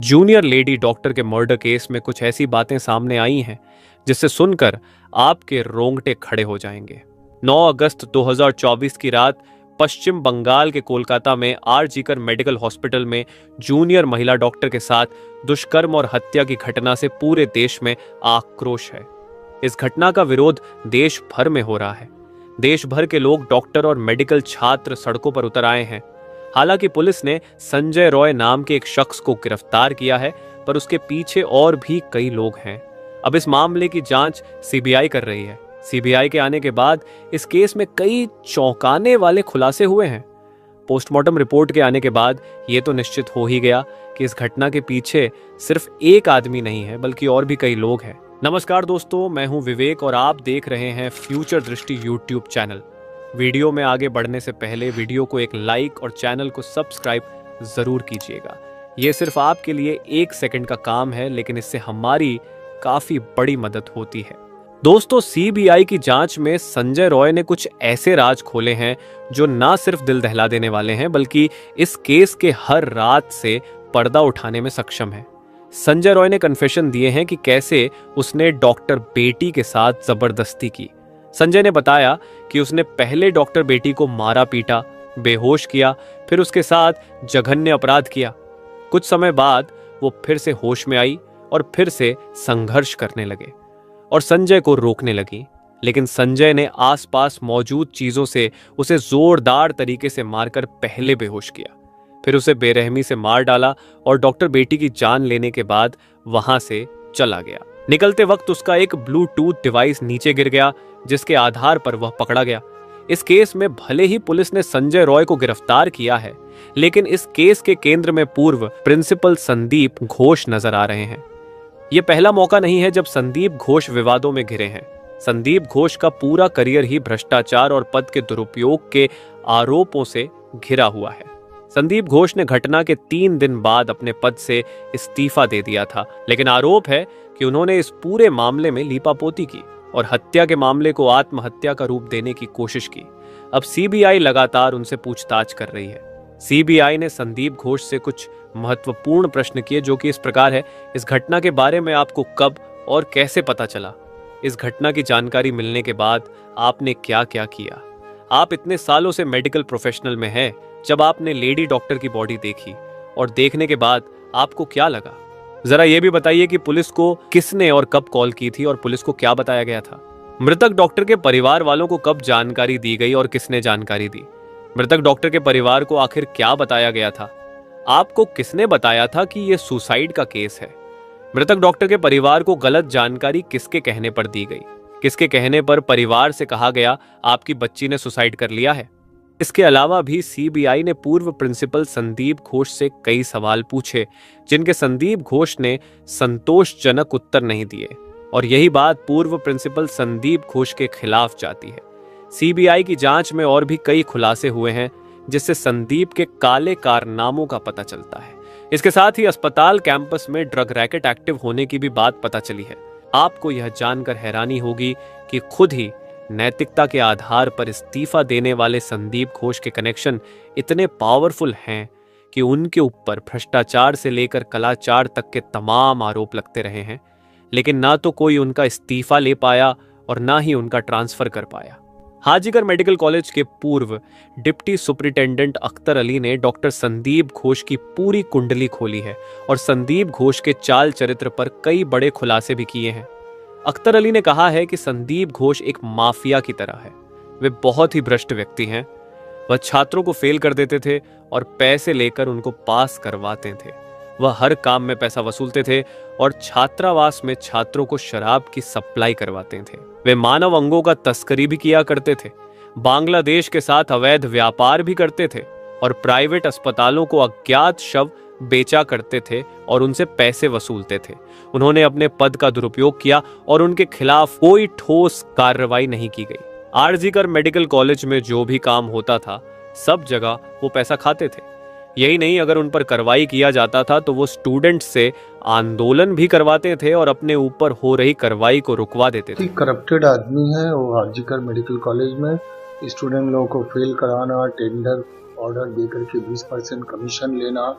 Junior lady doctor के murder case में कुछ ऐसी बातें सामने आई हैं जिससे सुनकर आपके रोंगटे खड़े हो जाएंगे। 9 अगस्त 2024 की रात पश्चिम बंगाल के कोलकाता में आर.जी.कर मेडिकल हॉस्पिटल में जूनियर महिला डॉक्टर के साथ दुष्कर्म और हत्या की घटना से पूरे देश में आक्रोश है। इस घटना का विरोध देश भर में हो रहा है। देश भर के लोग, डॉक्टर और मेडिकल छात्र सड़कों पर उतर आए हैं। हालांकि पुलिस ने संजय रॉय नाम के एक शख्स को गिरफ्तार किया है, पर उसके पीछे और भी कई लोग हैं। अब इस मामले की जांच सीबीआई कर रही है। सीबीआई के आने के बाद इस केस में कई चौंकाने वाले खुलासे हुए हैं। पोस्टमार्टम रिपोर्ट के आने के बाद यह तो निश्चित हो ही गया कि इस घटना के पीछे सिर्फ एक आदमी नहीं है, बल्कि और भी कई लोग हैं। नमस्कार दोस्तों, मैं हूं विवेक और आप देख रहे हैं फ्यूचर दृष्टि यूट्यूब चैनल। वीडियो में आगे बढ़ने से पहले वीडियो को एक लाइक और चैनल को सब्सक्राइब जरूर कीजिएगा। ये सिर्फ आपके लिए 1 सेकंड का काम है, लेकिन इससे हमारी काफी बड़ी मदद होती है। दोस्तों, सीबीआई की जांच में संजय रॉय ने कुछ ऐसे राज खोले हैं जो ना सिर्फ दिल दहला देने वाले हैं, बल्कि इस केस के हर रात से पर्दा उठाने में सक्षम है। संजय रॉय ने कन्फेशन दिए हैं कि कैसे उसने डॉक्टर बेटी के साथ जबरदस्ती की। संजय ने बताया कि उसने पहले डॉक्टर बेटी को मारा पीटा, बेहोश किया, फिर उसके साथ जघन्य अपराध किया। कुछ समय बाद वो फिर से होश में आई और फिर से संघर्ष करने लगे और संजय को रोकने लगी, लेकिन संजय ने आसपास मौजूद चीजों से उसे जोरदार तरीके से मारकर पहले बेहोश किया, फिर उसे बेरहमी से मार डाला और डॉक्टर बेटी की जान लेने के बाद वहां से चला गया। निकलते वक्त उसका एक ब्लूटूथ डिवाइस नीचे गिर गया, जिसके आधार पर वह पकड़ा गया। इस केस में भले ही पुलिस ने संजय रॉय को गिरफ्तार किया है, लेकिन इस केस के केंद्र में पूर्व प्रिंसिपल संदीप घोष नजर आ रहे हैं। यह पहला मौका नहीं है जब संदीप घोष विवादों में घिरे हैं। संदीप घोष का पूरा करियर ही भ्रष्टाचार और पद के दुरुपयोग के आरोपों से घिरा हुआ है। संदीप घोष ने घटना के 3 दिन बाद अपने पद से इस्तीफा दे दिया था, लेकिन आरोप है कि उन्होंने इस पूरे मामले में लीपापोती की और हत्या के मामले को आत्महत्या का रूप देने की कोशिश की। अब सीबीआई लगातार उनसे पूछताछ कर रही है। सीबीआई ने संदीप घोष से कुछ महत्वपूर्ण प्रश्न किए, जो कि इस प्रकार है। इस घटना के बारे में आपको कब और कैसे पता चला? इस घटना की जानकारी मिलने के बाद आपने क्या क्या किया? आप इतने सालों से मेडिकल प्रोफेशनल में हैं, जब आपने लेडी डॉक्टर की बॉडी देखी और देखने के बाद आपको क्या लगा? जरा ये भी बताइए कि पुलिस को किसने और कब कॉल की थी और पुलिस को क्या बताया गया था? मृतक डॉक्टर के परिवार वालों को कब जानकारी दी गई और किसने जानकारी दी? मृतक डॉक्टर के परिवार को आखिर क्या बताया गया था? आपको किसने बताया था कि यह सुसाइड का केस है? मृतक डॉक्टर के परिवार को गलत जानकारी किसके कहने पर दी गई? किसके कहने पर परिवार से कहा गया आपकी बच्ची ने सुसाइड कर लिया है? इसके अलावा भी सीबीआई ने पूर्व प्रिंसिपल संदीप घोष से कई सवाल पूछे, जिनके संदीप घोष ने संतोषजनक उत्तर नहीं दिए, और यही बात पूर्व प्रिंसिपल संदीप घोष के खिलाफ जाती है। सीबीआई की जांच में और भी कई खुलासे हुए हैं, जिससे संदीप के काले कारनामों का पता चलता है। इसके साथ ही अस्पताल कैंपस में ड्रग रैकेट एक्टिव होने की भी बात पता चली है। आपको यह जानकर हैरानी होगी कि खुद ही नैतिकता के आधार पर इस्तीफा देने वाले संदीप घोष के कनेक्शन इतने पावरफुल हैं कि उनके ऊपर भ्रष्टाचार से लेकर कलाचार तक के तमाम आरोप लगते रहे हैं, लेकिन ना तो कोई उनका इस्तीफा ले पाया और ना ही उनका ट्रांसफर कर पाया। आर.जी.कर मेडिकल कॉलेज के पूर्व डिप्टी सुपरिटेंडेंट अख्तर अली ने डॉक्टर संदीप घोष की पूरी कुंडली खोली है और संदीप घोष के चाल चरित्र पर कई बड़े खुलासे भी किए हैं। अख्तर अली ने कहा है कि संदीप घोष एक माफिया की तरह है। वे बहुत ही भ्रष्ट व्यक्ति हैं। वह छात्रों को फेल कर देते थे और पैसे लेकर उनको पास करवाते थे। वह हर काम में पैसा वसूलते थे और छात्रावास में छात्रों को शराब की सप्लाई करवाते थे। वे मानव अंगों का तस्करी भी किया करते थे, बांग्लादेश के साथ अवैध व्यापार भी करते थे और प्राइवेट अस्पतालों को अज्ञात शव बेचा करते थे और उनसे पैसे वसूलते थे। उन्होंने अपने पद का दुरुपयोग किया और उनके खिलाफ कोई ठोस कार्रवाई नहीं की गई। आर.जी.कर मेडिकल कॉलेज में जो भी काम होता था, सब जगह वो पैसा खाते थे। यही नहीं, अगर उन पर कार्रवाई किया जाता था तो वो स्टूडेंट्स से आंदोलन भी करवाते थे और अपने ऊपर हो रही कार्रवाई को रुकवा देते थे। करप्टेड आदमी है वो। आर.जी.कर मेडिकल कॉलेज में स्टूडेंट लोगों को फेल कराना, टेंडर ऑर्डर देकर के 20% कमीशन लेना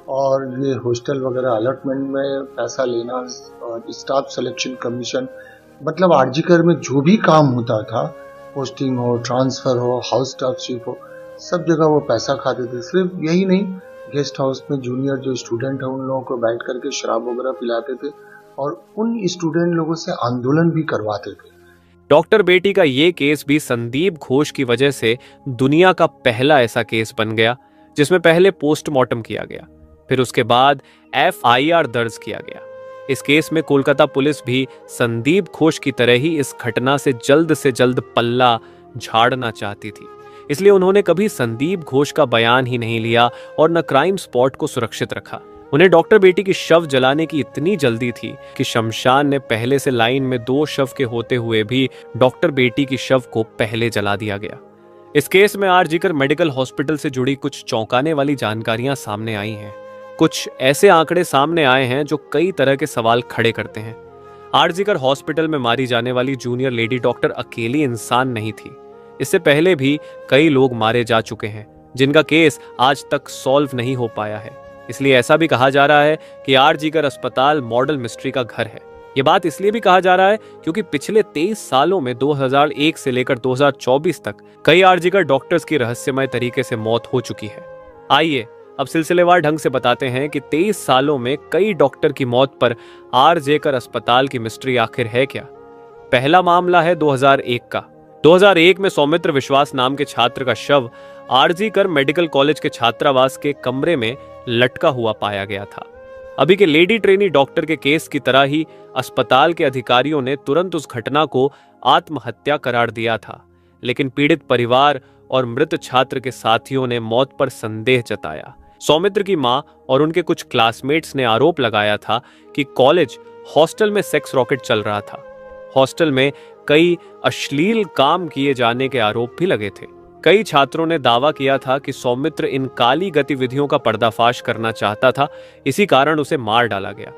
और ये हॉस्टल वगैरह अलॉटमेंट में पैसा लेना और स्टाफ सिलेक्शन कमीशन, मतलब आरजीकर में जो भी काम होता था, पोस्टिंग हो, ट्रांसफर हो, हाउस स्टाफशिप हो, सब जगह वो पैसा खाते थे। सिर्फ यही नहीं, गेस्ट हाउस में जूनियर जो स्टूडेंट है उन लोगों को बैठ करके शराब वगैरह पिलाते थे और उन स्टूडेंट लोगों से आंदोलन भी करवाते थे। डॉक्टर बेटी का ये केस भी संदीप घोष की वजह से दुनिया का पहला ऐसा केस बन गया जिसमें पहले पोस्टमार्टम किया गया, फिर उसके बाद एफआईआर दर्ज किया गया। इस केस में कोलकाता पुलिस भी संदीप घोष की तरह ही इस घटना से जल्द पल्ला झाड़ना चाहती थी। इसलिए उन्होंने कभी संदीप घोष का बयान ही नहीं लिया और न क्राइम स्पॉट को सुरक्षित रखा। उन्हें डॉक्टर बेटी की शव जलाने की इतनी जल्दी थी कि शमशान ने पहले से लाइन में 2 शव के होते हुए भी डॉक्टर बेटी की शव को पहले जला दिया गया। इस केस में आरजीकर मेडिकल हॉस्पिटल से जुड़ी कुछ चौंकाने वाली जानकारियां सामने आई हैं। कुछ ऐसे आंकड़े सामने आए हैं जो कई तरह के सवाल खड़े करते हैं। आरजीकर हॉस्पिटल में मारी जाने वाली जूनियर लेडी डॉक्टर अकेली इंसान नहीं थी। इससे पहले भी कई लोग मारे जा चुके हैं जिनका केस आज तक सॉल्व नहीं हो पाया है। इसलिए ऐसा भी कहा जा रहा है कि आरजीकर अस्पताल मॉडल मिस्ट्री का घर है। ये बात इसलिए भी कहा जा रहा है क्योंकि पिछले 23 सालों में 2001 से लेकर 2024 तक कई आरजीकर डॉक्टर्स की रहस्यमय तरीके से मौत हो चुकी है। आइए अब सिलसिलेवार ढंग से बताते हैं कि 23 सालों में कई डॉक्टर की मौत पर आरजीकर अस्पताल की मिस्ट्री आखिर है क्या। पहला मामला है 2001 का। 2001 में सौमित्र विश्वास नाम के छात्र का शव आरजीकर मेडिकल कॉलेज के छात्रावास के कमरे में लटका हुआ पाया गया था। अभी के लेडी ट्रेनी डॉक्टर के केस की तरह ही अस्पताल के अधिकारियों ने तुरंत उस घटना को आत्महत्या करार दिया था, लेकिन पीड़ित परिवार और मृत छात्र के साथियों ने मौत पर संदेह जताया। सौमित्र की मां और उनके कुछ क्लासमेट्स ने आरोप लगाया था कि कॉलेज हॉस्टल में सेक्स रॉकेट चल रहा था। हॉस्टल में कई अश्लील काम किए जाने के आरोप भी लगे थे। कई छात्रों ने दावा किया था कि सौमित्र इन काली गतिविधियों का पर्दाफाश करना चाहता था, इसी कारण उसे मार डाला गया।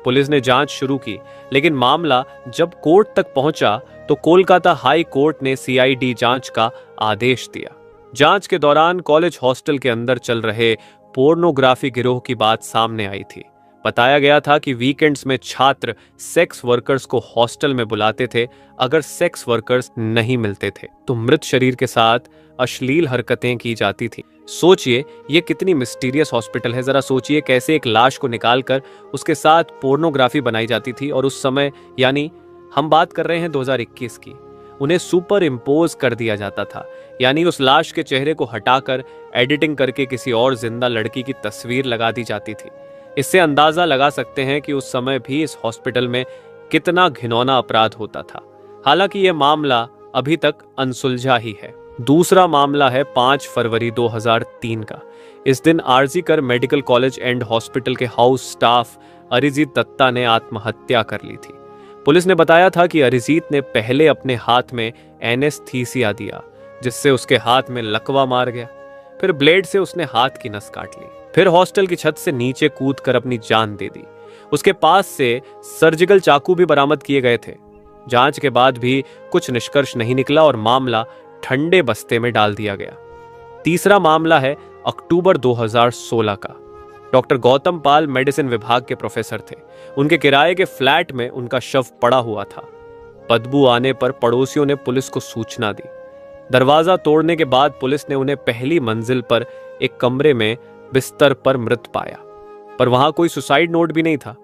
पुलिस ने जांच शुरू की, लेकिन मामला जब कोर्ट तक पहुंचा तो कोलकाता हाई कोर्ट ने सीआईडी जांच का आदेश दिया। जांच के दौरान कॉलेज हॉस्टल के अंदर चल रहे पोर्नोग्राफी गिरोह की बात सामने आई थी। बताया गया था कि वीकेंड्स में छात्र सेक्स वर्कर्स को हॉस्टल में बुलाते थे। अगर सेक्स वर्कर्स नहीं मिलते थे तो मृत शरीर के साथ अश्लील हरकतें की जाती थी। सोचिए ये कितनी मिस्टीरियस हॉस्पिटल है। जरा सोचिए कैसे एक लाश को निकालकर उसके साथ पोर्नोग्राफी बनाई जाती थी, और उस समय यानी हम बात कर रहे हैं 2021 की, उन्हें सुपर इम्पोज कर दिया जाता था। यानी उस लाश के चेहरे को हटाकर एडिटिंग करके किसी और जिंदा लड़की की तस्वीर लगा दी जाती थी। इससे अंदाजा लगा सकते हैं कि उस समय भी इस हॉस्पिटल में कितना घिनौना अपराध होता था। हालांकि यह मामला अभी तक अनसुलझा ही है। दूसरा मामला है 5 फरवरी 2003 का। इस दिन RG Kar medical college and hospital के हाउस स्टाफ अरिजीत दत्ता ने आत्महत्या कर ली थी। पुलिस ने बताया था कि अरिजीत ने पहले अपने हाथ में एनेस्थीसिया दिया, जिससे उसके हाथ में लकवा मार गया। फिर ब्लेड से उसने हाथ की नस काट ली। फिर हॉस्टल की छत से नीचे कूदकर अपनी जान दे दी। उसके पास से सर्जिकल चाकू भी बरामद किए गए थे। जांच के बाद भी कुछ निष्कर्ष नहीं निकला और मामला ठंडे बस्ते में डाल दिया गया। तीसरा मामला है अक्टूबर 2016 का। डॉक्टर गौतम पाल मेडिसिन विभाग के प्रोफेसर थे। उनके किराए के फ्लैट में उनका शव पड़ा हुआ था। बदबू आने पर पड़ोसियों ने पुलिस को सूचना दी। दरवाजा तोड़ने के बाद पुलिस ने उन्हें पहली मंजिल पर एक कमरे में बिस्तर पर मृत पाया, पर वहां कोई सुसाइड नोट भी नहीं था।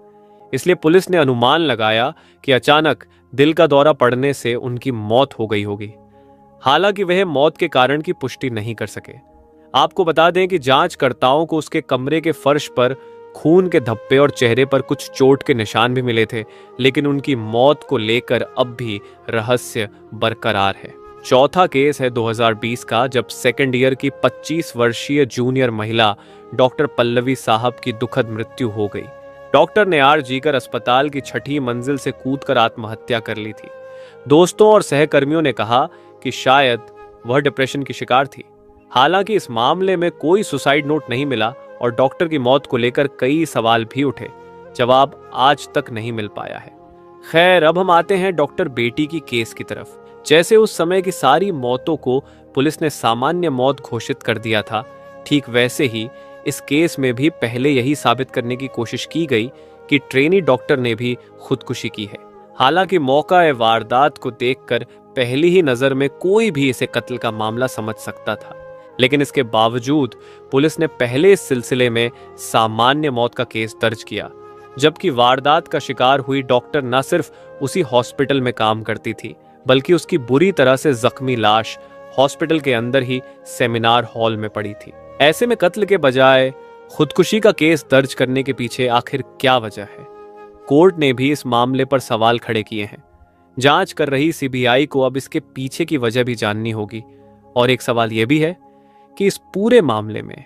इसलिए पुलिस ने अनुमान लगाया कि अचानक दिल का दौरा पड़ने से उनकी मौत हो गई होगी। हालांकि वह मौत के कारण की पुष्टि नहीं कर सके। आपको बता दें कि जांचकर्ताओं को उसके कमरे के फर्श पर खून के धब्बे और चेहरे पर कुछ चोट के निशान भी मिले थे, लेकिन उनकी मौत को लेकर अब भी रहस्य बरकरार है। चौथा केस है 2020 का, जब सेकेंड ईयर की 25 वर्षीय जूनियर महिला डॉक्टर पल्लवी साहब की दुखद मृत्यु हो गई। डॉक्टर ने आरजीकर अस्पताल की 6ठी मंजिल से कूदकर आत्महत्या कर ली थी। दोस्तों और सहकर्मियों ने कहा कि शायद वह डिप्रेशन की शिकार थी। हालांकि इस मामले में कोई सुसाइड नोट नहीं मिला और डॉक्टर की मौत को लेकर कई सवाल भी उठे। जवाब आज तक नहीं मिल पाया है। खैर, अब हम आते हैं डॉक्टर बेटी की केस की तरफ। जैसे उस समय की सारी मौतों को पुलिस ने सामान्य मौत घोषित कर दिया था, ठीक वैसे ही इस केस में भी पहले यही साबित करने की कोशिश की गई कि ट्रेनी डॉक्टर ने भी खुदकुशी की है। हालांकि मौका ए वारदात को देखकर पहली ही नजर में कोई भी इसे कत्ल का मामला समझ सकता था, लेकिन इसके बावजूद पुलिस ने पहले इस सिलसिले में सामान्य मौत का केस दर्ज किया, जबकि वारदात का शिकार हुई डॉक्टर न सिर्फ उसी हॉस्पिटल में काम करती थी, बल्कि उसकी बुरी तरह से जख्मी लाश हॉस्पिटल के अंदर ही सेमिनार हॉल में पड़ी थी। ऐसे में कत्ल के बजाय खुदकुशी का केस दर्ज करने के पीछे आखिर क्या वजह है? कोर्ट ने भी इस मामले पर सवाल खड़े किए हैं। जांच कर रही सीबीआई को अब इसके पीछे की वजह भी जाननी होगी। और एक सवाल यह भी है कि इस पूरे मामले में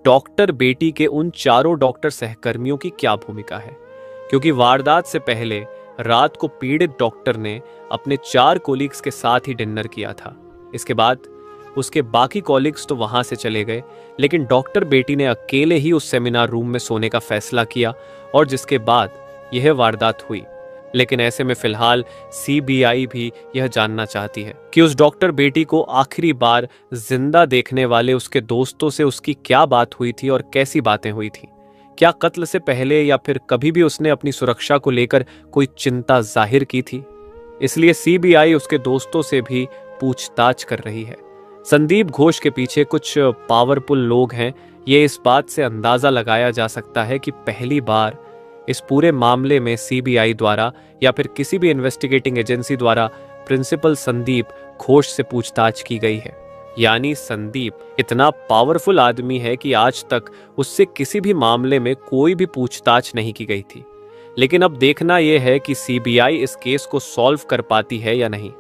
डॉक्टर बेटी के उन चारों डॉक्टर सहकर्मियों की क्या भूमिका है, क्योंकि वारदात से पहले रात को पीड़ित डॉक्टर ने अपने 4 कोलीग्स के साथ ही डिनर किया था। इसके बाद उसके बाकी कॉलीग्स तो वहां से चले गए, लेकिन डॉक्टर बेटी ने अकेले ही उस सेमिनार रूम में सोने का फैसला किया और जिसके बाद यह वारदात हुई। लेकिन ऐसे में फिलहाल सीबीआई भी यह जानना चाहती है कि उस डॉक्टर बेटी को आखिरी बार जिंदा देखने वाले उसके दोस्तों से उसकी क्या बात हुई थी और कैसी बातें हुई थी। क्या कत्ल से पहले या फिर कभी भी उसने अपनी सुरक्षा को लेकर कोई चिंता जाहिर की थी? इसलिए सीबीआई उसके दोस्तों से भी पूछताछ कर रही है। संदीप घोष के पीछे कुछ पावरफुल लोग हैं, ये इस बात से अंदाजा लगाया जा सकता है कि पहली बार इस पूरे मामले में सीबीआई द्वारा या फिर किसी भी इन्वेस्टिगेटिंग एजेंसी द्वारा प्रिंसिपल संदीप घोष से पूछताछ की गई है। यानी संदीप इतना पावरफुल आदमी है कि आज तक उससे किसी भी मामले में कोई भी पूछताछ नहीं की गई थी। लेकिन अब देखना यह है कि सीबीआई इस केस को सॉल्व कर पाती है या नहीं।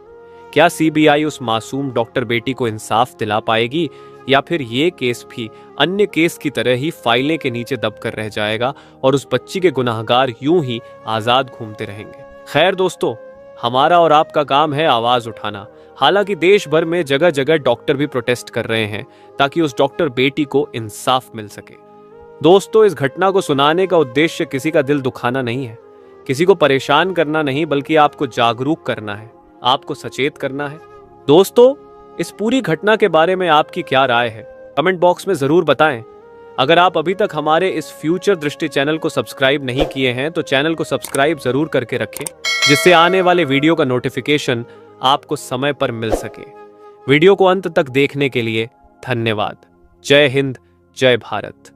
क्या सीबीआई उस मासूम डॉक्टर बेटी को इंसाफ दिला पाएगी या फिर ये केस भी अन्य केस की तरह ही फाइलें के नीचे दबकर रह जाएगा और उस बच्ची के गुनाहगार यूं ही आजाद घूमते रहेंगे? खैर दोस्तों, हमारा और आपका काम है आवाज उठाना। हालांकि देश भर में जगह जगह डॉक्टर भी प्रोटेस्ट कर रहे हैं ताकि उस डॉक्टर बेटी को इंसाफ मिल सके। दोस्तों, इस घटना को सुनाने का उद्देश्य किसी का दिल दुखाना नहीं है, किसी को परेशान करना नहीं, बल्कि आपको जागरूक करना है, आपको सचेत करना है। दोस्तों, इस पूरी घटना के बारे में आपकी क्या राय है? कमेंट बॉक्स में जरूर बताएं। अगर आप अभी तक हमारे इस फ्यूचर दृष्टि चैनल को सब्सक्राइब नहीं किए हैं तो चैनल को सब्सक्राइब जरूर करके रखें, जिससे आने वाले वीडियो का नोटिफिकेशन आपको समय पर मिल सके। वीडियो को अंत तक देखने के लिए धन्यवाद। जय हिंद, जय भारत।